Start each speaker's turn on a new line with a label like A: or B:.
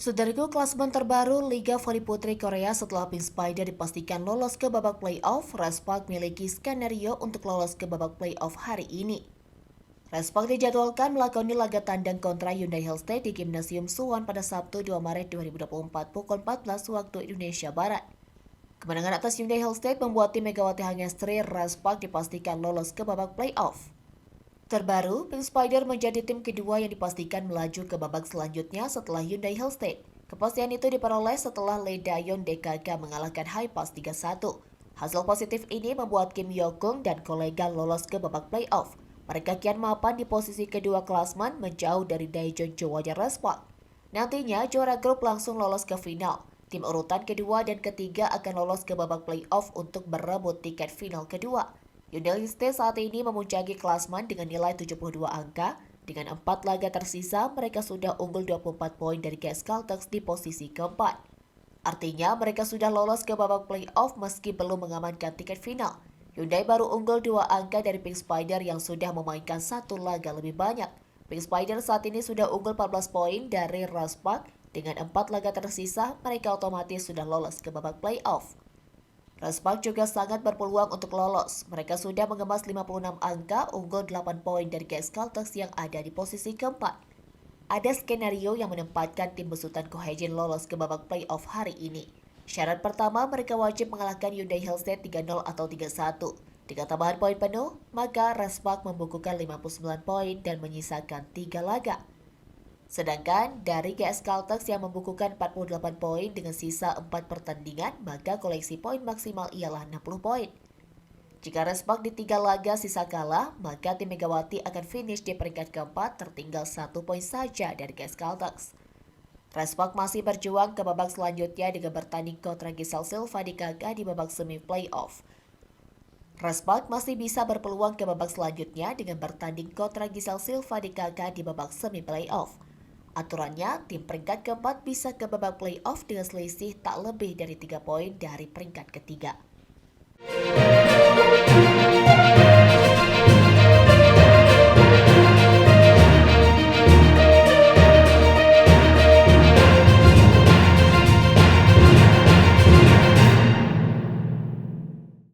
A: Saudaraku, klasemen terbaru Liga Voli Putri Korea setelah Pink Spider dipastikan lolos ke babak playoff, Respark miliki skenario untuk lolos ke babak playoff hari ini. Respark dijadwalkan melakoni laga tandang kontra Hyundai Hellstate di Gimnasium Suwon pada Sabtu 2 Maret 2024 pukul 14 waktu Indonesia Barat. Kemenangan atas Hyundai Hellstate membuat tim Megawati Hangestri Respark dipastikan lolos ke babak playoff. Terbaru, Pink Spider menjadi tim kedua yang dipastikan melaju ke babak selanjutnya setelah Hyundai Hellstate. Kepastian itu diperoleh setelah Lee Dayon DKK mengalahkan Highpass 3-1. Hasil positif ini membuat Kim Yokung dan kolega lolos ke babak playoff. Mereka kian mapan di posisi kedua klasmen menjauh dari Daejeon Chowaja Respark. Nantinya, juara grup langsung lolos ke final. Tim urutan kedua dan ketiga akan lolos ke babak playoff untuk berebut tiket final kedua. Hyundai Hellstate saat ini memuncaki klasmen dengan nilai 72 angka. Dengan 4 laga tersisa, mereka sudah unggul 24 poin dari GS Caltex di posisi keempat. Artinya, mereka sudah lolos ke babak playoff meski belum mengamankan tiket final. Hyundai baru unggul 2 angka dari Pink Spider yang sudah memainkan 1 laga lebih banyak. Pink Spider saat ini sudah unggul 14 poin dari Respark. Dengan 4 laga tersisa, mereka otomatis sudah lolos ke babak playoff. Respark juga sangat berpeluang untuk lolos. Mereka sudah mengemas 56 angka, unggul 8 poin dari GS Caltex yang ada di posisi keempat. Ada skenario yang menempatkan tim besutan Kohejin lolos ke babak playoff hari ini. Syarat pertama, mereka wajib mengalahkan Hyundai Hellstate 3-0 atau 3-1. Dengan tambahan poin penuh, maka Respark membukukan 59 poin dan menyisakan 3 laga. Sedangkan dari GS Caltex yang membukukan 48 poin dengan sisa 4 pertandingan, maka koleksi poin maksimal ialah 60 poin. Jika Respark di 3 laga sisa kalah, maka tim Megawati akan finish di peringkat keempat tertinggal 1 poin saja dari GS Caltex. Respark masih berjuang ke babak selanjutnya dengan bertanding kontra Gisel Silva di KK di babak semi playoff. Respark masih bisa berpeluang ke babak selanjutnya dengan bertanding kontra Gisel Silva di KK di babak semi playoff. Aturannya, tim peringkat keempat bisa ke babak playoff dengan selisih tak lebih dari 3 poin dari peringkat ketiga.